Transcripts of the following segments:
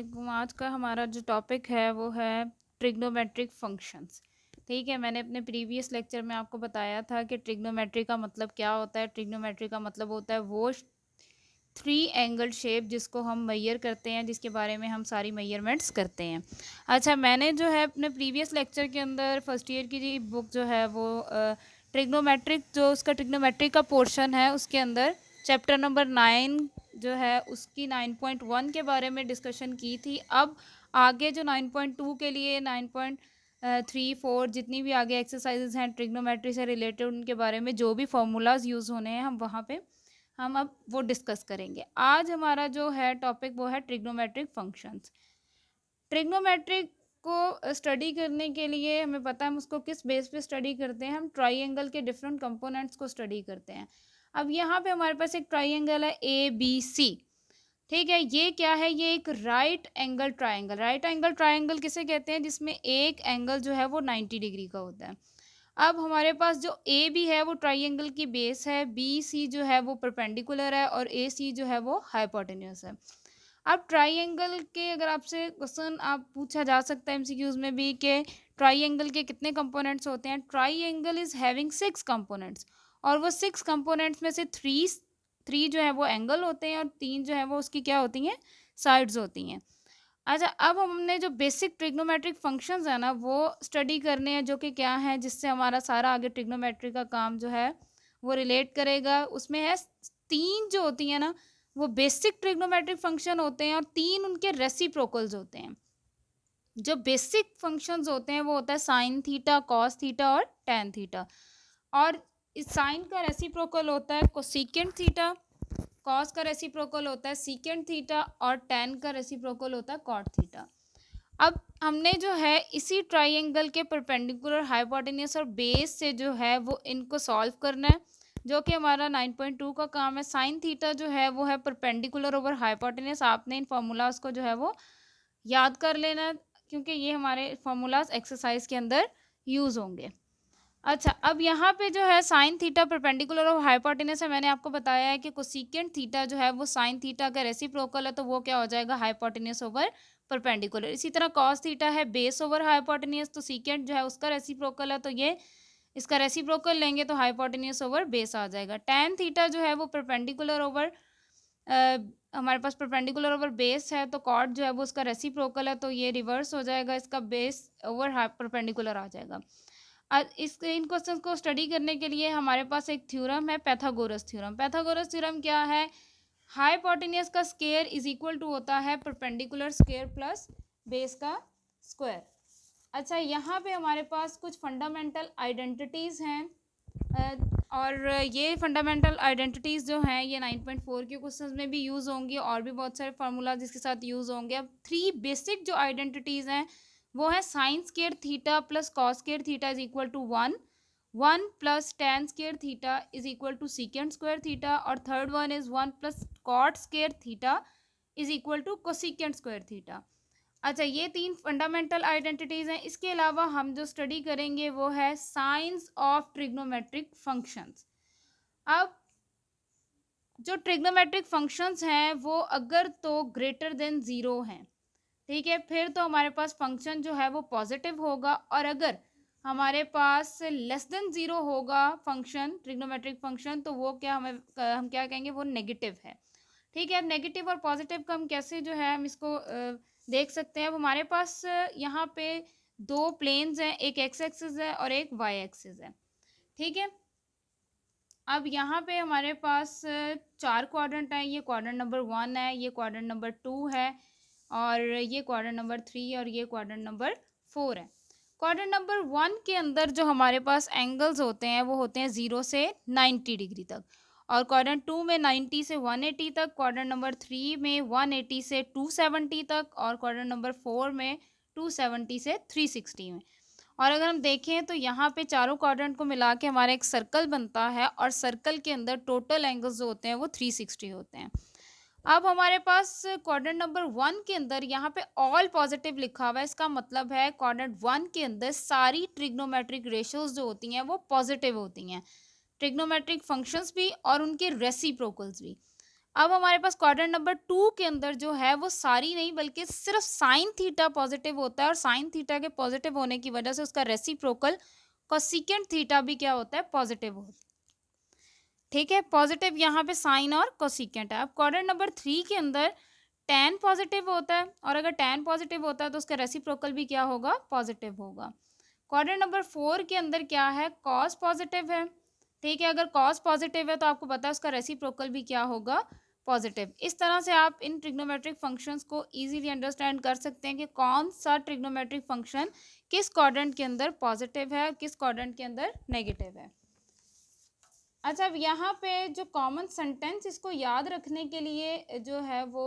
वालेकुम। आज का हमारा जो टॉपिक है वो है ट्रिग्नोमेट्रिक फंक्शंस। ठीक है, मैंने अपने प्रीवियस लेक्चर में आपको बताया था कि ट्रिग्नोमेट्री का मतलब क्या होता है। ट्रिग्नोमेट्री का मतलब होता है वो थ्री एंगल शेप जिसको हम मैयर करते हैं, जिसके बारे में हम सारी मैयरमेंट्स करते हैं। अच्छा, मैंने जो है अपने प्रीवियस लेक्चर के अंदर फर्स्ट ईयर की जी बुक जो है वो ट्रिग्नोमेट्रिक जो उसका ट्रिग्नोमेट्रिक का पोर्शन है उसके अंदर चैप्टर नंबर 9 जो है उसकी 9.1 के बारे में डिस्कशन की थी। अब आगे जो 9.2 के लिए 9.3 4 जितनी भी आगे एक्सरसाइजेज हैं ट्रिग्नोमेट्री से रिलेटेड, उनके बारे में जो भी फॉर्मूलाज यूज़ होने हैं हम अब वो डिस्कस करेंगे। आज हमारा जो है टॉपिक वो है ट्रिग्नोमेट्रिक फंक्शंस। ट्रिग्नोमेट्रिक को स्टडी करने के लिए हमें पता है हम उसको किस बेस पे स्टडी करते हैं। हम ट्राइंगल के डिफरेंट कंपोनेंट्स को स्टडी करते हैं। अब यहाँ पे हमारे पास एक ट्राइंगल है ए बी सी। ठीक है, ये क्या है? ये एक right angle triangle. Right angle triangle किसे कहते हैं? जिसमें एक एंगल जो है वो 90 डिग्री का होता है। अब हमारे पास जो ए बी है वो ट्राइंगल की बेस है, बी सी जो है वो परपेंडिकुलर है और ए सी जो है वो हाइपोटेन्यूस है। अब ट्राइंगल के अगर आपसे क्वेश्चन आप पूछा जा सकता है एमसीक्यूज में भी कि ट्राइंगल के कितने कंपोनेंट्स होते हैं। ट्राइंगल इज हैविंग 6 कंपोनेंट्स और वो 6 कंपोनेंट्स में से थ्री थ्री जो है वो एंगल होते हैं और 3 जो है वो उसकी क्या होती हैं? साइड्स होती हैं। अच्छा, अब हमने जो बेसिक ट्रिग्नोमेट्रिक फंक्शंस है ना वो स्टडी करने हैं, जो कि क्या है जिससे हमारा सारा आगे ट्रिग्नोमेट्री का काम जो है वो रिलेट करेगा। उसमें है 3 जो होती हैं ना वो बेसिक ट्रिग्नोमेट्रिक फंक्शन होते हैं और 3 उनके रेसिप्रोकल्स होते हैं। जो बेसिक फंक्शंस होते हैं वो होता है साइन थीटा, कॉस थीटा और टेन थीटा। और इस साइन का रेसिप्रोकल होता है कोसेकेंट थीटा, कॉस का रेसिप्रोकल होता है सीकेंट थीटा और टेन का रेसिप्रोकल होता है कॉट थीटा। अब हमने जो है इसी ट्राइंगल के परपेंडिकुलर, हाइपोटेन्यूस और बेस से जो है वो इनको सॉल्व करना है, जो कि हमारा 9.2 का काम है। साइन थीटा जो है वो है परपेंडिकुलर ओवर हाइपोटेन्यूस। आपने इन फार्मूलाज को जो है वो याद कर लेना है, क्योंकि ये हमारे फार्मूलाज एक्सरसाइज के अंदर यूज़ होंगे। अच्छा, अब यहाँ पे जो है साइन थीटा परपेंडिकुलर और हाइपोटेनस है। मैंने आपको बताया है कि कोसेकेंट थीटा जो है वो साइन थीटा का रेसिप्रोकल है, तो वो क्या हो जाएगा? Hypotenuse over perpendicular. इसी तरह कॉस थीटा है बेस ओवर हाइपोटेनस, तो सीकेंट जो है उसका रेसिप्रोकल है, तो ये इसका रेसिप्रोकल लेंगे तो हाइपोटेनस ओवर बेस आ जाएगा। टेन थीटा जो है वो परपेंडिकुलर ओवर हमारे पास परपेंडिकुलर ओवर बेस है, तो कॉट जो है वो उसका रेसिप्रोकल है, तो ये रिवर्स हो जाएगा, इसका बेस ओवर परपेंडिकुलर आ जाएगा। इस इन क्वेश्चन को स्टडी करने के लिए हमारे पास एक थ्योरम है, पैथागोरस थ्योरम। पैथागोरस थ्योरम क्या है? हाइपोटेन्यूस का स्क्वायर इज इक्वल टू होता है परपेंडिकुलर स्क्वायर प्लस बेस का स्क्वायर। अच्छा, यहाँ पे हमारे पास कुछ फंडामेंटल आइडेंटिटीज़ हैं और ये फंडामेंटल आइडेंटिटीज़ जो हैं ये 9.4 के क्वेश्चंस में भी यूज़ होंगी और भी बहुत सारे फार्मूला जिसके साथ यूज़ होंगे। अब 3 बेसिक जो आइडेंटिटीज़ हैं वो है sine square theta plus cos square theta is equal to 1, 1 plus tan square theta is equal to secant square theta और third one is 1 plus cot square theta is equal to cosecant square theta. अच्छा, ये 3 fundamental identities हैं। इसके अलावा हम जो study करेंगे वो है साइंस ऑफ ट्रिग्नोमेट्रिक फंक्शंस। अब जो ट्रिग्नोमेट्रिक फंक्शंस हैं वो अगर तो ग्रेटर देन ज़ीरो हैं, ठीक है, फिर तो हमारे पास फंक्शन जो है वो पॉजिटिव होगा, और अगर हमारे पास लेस देन ज़ीरो होगा फंक्शन, ट्रिग्नोमेट्रिक फंक्शन, तो वो क्या हम क्या कहेंगे? वो नेगेटिव है। ठीक है, अब नेगेटिव और पॉजिटिव का हम कैसे जो है हम इसको देख सकते हैं। अब हमारे पास यहाँ पे 2 प्लेन्स हैं, एक एक्स एक्सिस है और एक वाई एक्सिस है। ठीक है, अब यहाँ पे हमारे पास 4 क्वाड्रेंट हैं। ये क्वाड्रेंट नंबर 1 है, ये क्वाड्रेंट नंबर 2 है और ये क्वाड्रेंट नंबर 3 और ये क्वाड्रेंट नंबर 4 है। क्वाड्रेंट नंबर 1 के अंदर जो हमारे पास एंगल्स होते हैं वो होते हैं 0 से 90 डिग्री तक, और क्वाड्रेंट 2 में 90 से 180 तक, क्वाड्रेंट नंबर 3 में 180 से 270 तक और क्वाड्रेंट नंबर 4 में 270 से 360 में। और अगर हम देखें तो यहाँ पे चारों क्वाड्रेंट को मिला के हमारा एक सर्कल बनता है और सर्कल के अंदर टोटल एंगल्स जो होते हैं वो 360 होते हैं। अब हमारे पास क्वाड्रेंट नंबर 1 के अंदर यहाँ पे ऑल पॉजिटिव लिखा हुआ है। इसका मतलब है क्वाड्रेंट 1 के अंदर सारी ट्रिग्नोमेट्रिक रेशियोज जो होती हैं वो पॉजिटिव होती हैं, ट्रिग्नोमेट्रिक फंक्शंस भी और उनके रेसिप्रोकल्स भी। अब हमारे पास क्वाड्रेंट नंबर 2 के अंदर जो है वो सारी नहीं बल्कि सिर्फ साइन थीटा पॉजिटिव होता है, और साइन थीटा के पॉजिटिव होने की वजह से उसका रेसिप्रोकल कोसेकेंट थीटा भी क्या होता है, पॉजिटिव होता है। ठीक है, पॉजिटिव यहाँ पे साइन और कोसेकेंट है। अब क्वाड्रेंट नंबर 3 के अंदर tan पॉजिटिव होता है, और अगर tan पॉजिटिव होता है तो उसका रेसिप्रोकल भी क्या होगा, पॉजिटिव होगा। क्वाड्रेंट नंबर 4 के अंदर क्या है, cos पॉजिटिव है। ठीक है, अगर cos पॉजिटिव है तो आपको पता है उसका रेसिप्रोकल भी क्या होगा, पॉजिटिव। इस तरह से आप इन ट्रिग्नोमेट्रिक फंक्शंस को इजीली अंडरस्टैंड कर सकते हैं कि कौन सा ट्रिग्नोमेट्रिक फंक्शन किस क्वाड्रेंट के अंदर पॉजिटिव है, किस क्वाड्रेंट के अंदर नेगेटिव है। अच्छा, अब यहाँ पे जो कॉमन सेंटेंस इसको याद रखने के लिए जो है वो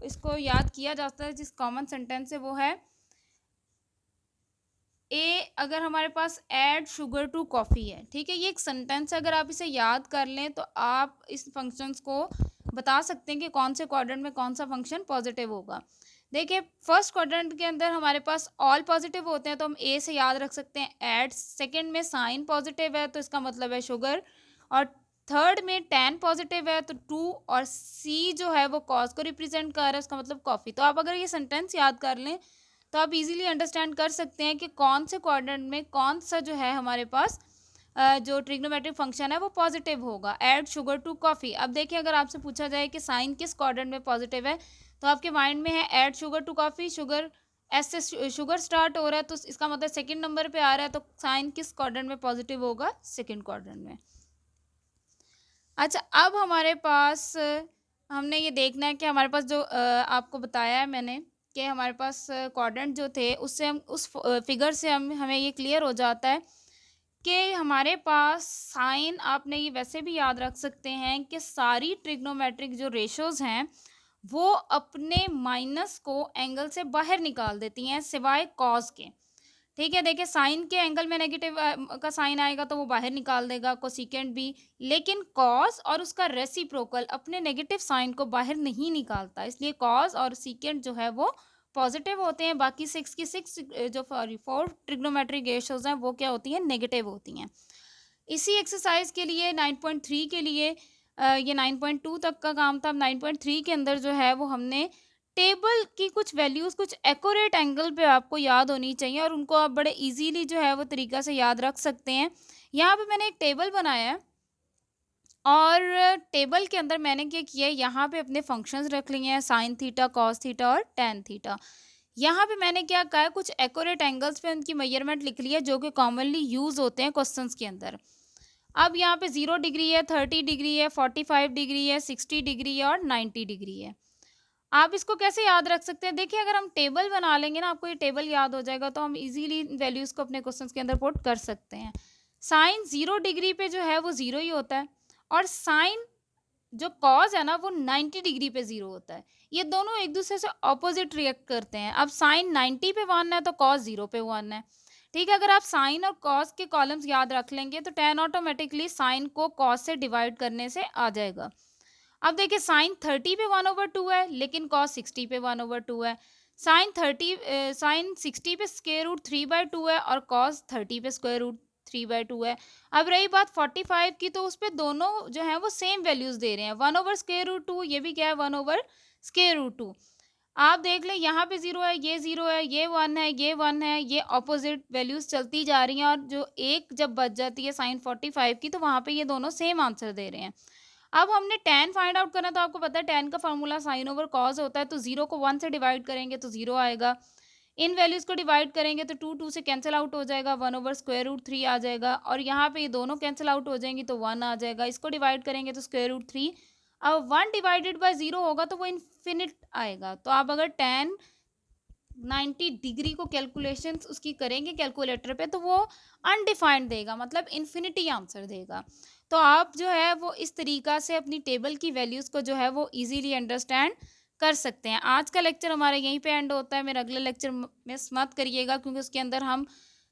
इसको याद किया जाता है, जिस कॉमन सेंटेंस है वो है ए, अगर हमारे पास ऐड शुगर टू कॉफ़ी है। ठीक है, ये एक सेंटेंस है, अगर आप इसे याद कर लें तो आप इस फंक्शंस को बता सकते हैं कि कौन से क्वाड्रेंट में कौन सा फंक्शन पॉजिटिव होगा। देखिए, फर्स्ट क्वाड्रेंट के अंदर हमारे पास ऑल पॉजिटिव होते हैं तो हम ए से याद रख सकते हैं ऐड। सेकंड में साइन पॉजिटिव है तो इसका मतलब है शुगर, और थर्ड में टैन पॉजिटिव है तो टू, और सी जो है वो कॉज को रिप्रेजेंट कर रहा है, उसका मतलब कॉफ़ी। तो आप अगर ये सेंटेंस याद कर लें तो आप इजीली अंडरस्टैंड कर सकते हैं कि कौन से क्वाड्रेंट में कौन सा जो है हमारे पास जो ट्रिग्नोमेट्रिक फंक्शन है वो पॉजिटिव होगा, ऐड शुगर टू कॉफ़ी। अब देखिए, अगर आपसे पूछा जाए कि साइन किस क्वाड्रेंट में पॉजिटिव है तो आपके माइंड में है add sugar to coffee, sugar S से शुगर स्टार्ट हो रहा है तो इसका मतलब सेकंड नंबर पे आ रहा है, तो साइन किस क्वाड्रेंट में पॉजिटिव होगा, सेकंड क्वाड्रेंट में। अच्छा, अब हमारे पास हमने ये देखना है कि हमारे पास जो आपको बताया है मैंने कि हमारे पास क्वाड्रेंट जो थे उससे हम उस फिगर से हमें ये क्लियर हो जाता है कि हमारे पास साइन, आपने ये वैसे भी याद रख सकते हैं कि सारी ट्रिग्नोमेट्रिक जो रेशोज़ हैं वो अपने माइनस को एंगल से बाहर निकाल देती हैं सिवाय कॉस के। ठीक है, देखिए साइन के एंगल में नेगेटिव का साइन आएगा तो वो बाहर निकाल देगा, कोसेकेंट भी, लेकिन कॉस और उसका रेसिप्रोकल अपने नेगेटिव साइन को बाहर नहीं निकालता, इसलिए कॉस और सीकेंट जो है वो पॉजिटिव होते हैं। बाकी सिक्स की सिक्स जो फोर ट्रिग्नोमेट्रिक रेशियोज हैं वो क्या होती हैं, नेगेटिव होती हैं। इसी एक्सरसाइज के लिए 9.3 के लिए ये 9.2 तक का काम था। 9.3 के अंदर जो है वो हमने टेबल की कुछ वैल्यूज़ कुछ एक्यूरेट एंगल पे आपको याद होनी चाहिए, और उनको आप बड़े इजीली जो है वो तरीका से याद रख सकते हैं। यहाँ पे मैंने एक टेबल बनाया है, और टेबल के अंदर मैंने क्या किया है, यहाँ पे अपने फंक्शंस रख लिए हैं, साइन थीटा, कॉस थीटा और टैन थीटा। यहाँ पे मैंने क्या कहा है, कुछ एक्यूरेट एंगल्स पे उनकी मेजरमेंट लिख ली है जो कि कॉमनली यूज़ होते हैं क्वेश्चंस के अंदर। अब यहाँ पे 0 डिग्री है, 30 डिग्री है, 45 डिग्री है, 60 डिग्री है और 90 डिग्री है। आप इसको कैसे याद रख सकते हैं, देखिए अगर हम टेबल बना लेंगे ना, आपको ये टेबल याद हो जाएगा तो हम इजीली वैल्यूज़ को अपने क्वेश्चंस के अंदर पुट कर सकते हैं। साइन 0 डिग्री पे जो है वो 0 ही होता है, और साइन जो कॉज है ना वो 90 डिग्री पे 0 होता है। ये दोनों एक दूसरे से ऑपोजिट रिएक्ट करते हैं। अब साइन 90 पे 1 है तो कॉज 0 पे 1 है। ठीक है, अगर आप साइन और कॉस के कॉलम्स याद रख लेंगे तो टैन ऑटोमेटिकली साइन को कॉस से डिवाइड करने से आ जाएगा। अब देखिए, साइन 30 पे 1/2 है लेकिन कॉस 60 पे 1/2 है। साइन 60 पे स्क्वायर रूट 3/2 है और कॉस 30 पे स्क्वायर रूट 3/2 है। अब रही बात 45 की, तो उस पे दोनों जो है वो सेम वैल्यूज दे रहे हैं, 1/√2, ये भी क्या है 1/√2। आप देख लें, यहाँ पे 0 है, ये 0 है, ये 1 है, ये 1 है, ये ऑपोजिट वैल्यूज चलती जा रही हैं, और जो एक जब बच जाती है साइन 45 की तो वहाँ पे ये दोनों सेम आंसर दे रहे हैं। अब हमने tan फाइंड आउट करना, तो आपको पता है tan का फॉर्मूला साइन ओवर कॉस होता है, तो 0 को 1 से डिवाइड करेंगे तो 0 आएगा। इन वैल्यूज़ को डिवाइड करेंगे तो 2 से कैंसिल आउट हो जाएगा, 1/√3 आ जाएगा, और यहाँ पे ये दोनों कैंसिल आउट हो जाएंगी तो 1 आ जाएगा। इसको डिवाइड करेंगे तो √3। अब 1 डिवाइडेड बाय 0 होगा तो वो इन्फिनिट आएगा। तो आप अगर tan 90 डिग्री को कैलकुलेशंस उसकी करेंगे कैलकुलेटर पे तो वो अनडिफाइंड देगा, मतलब इन्फिनिटी आंसर देगा। तो आप जो है वो इस तरीका से अपनी टेबल की वैल्यूज़ को जो है वो इजीली अंडरस्टैंड कर सकते हैं। आज का लेक्चर हमारा यहीं पे एंड होता है। मेरा अगला लेक्चर मिस मत करिएगा, क्योंकि उसके अंदर हम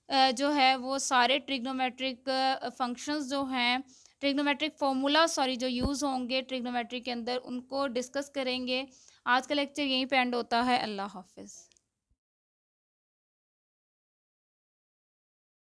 जो है वो सारे ट्रिग्नोमेट्रिक फंक्शंस जो हैं, ट्रिग्नोमेट्रिक फार्मूला सॉरी जो यूज़ होंगे ट्रिग्नोमेट्री के अंदर, उनको डिस्कस करेंगे। आज का लेक्चर यहीं पे एंड होता है। अल्लाह हाफिज़।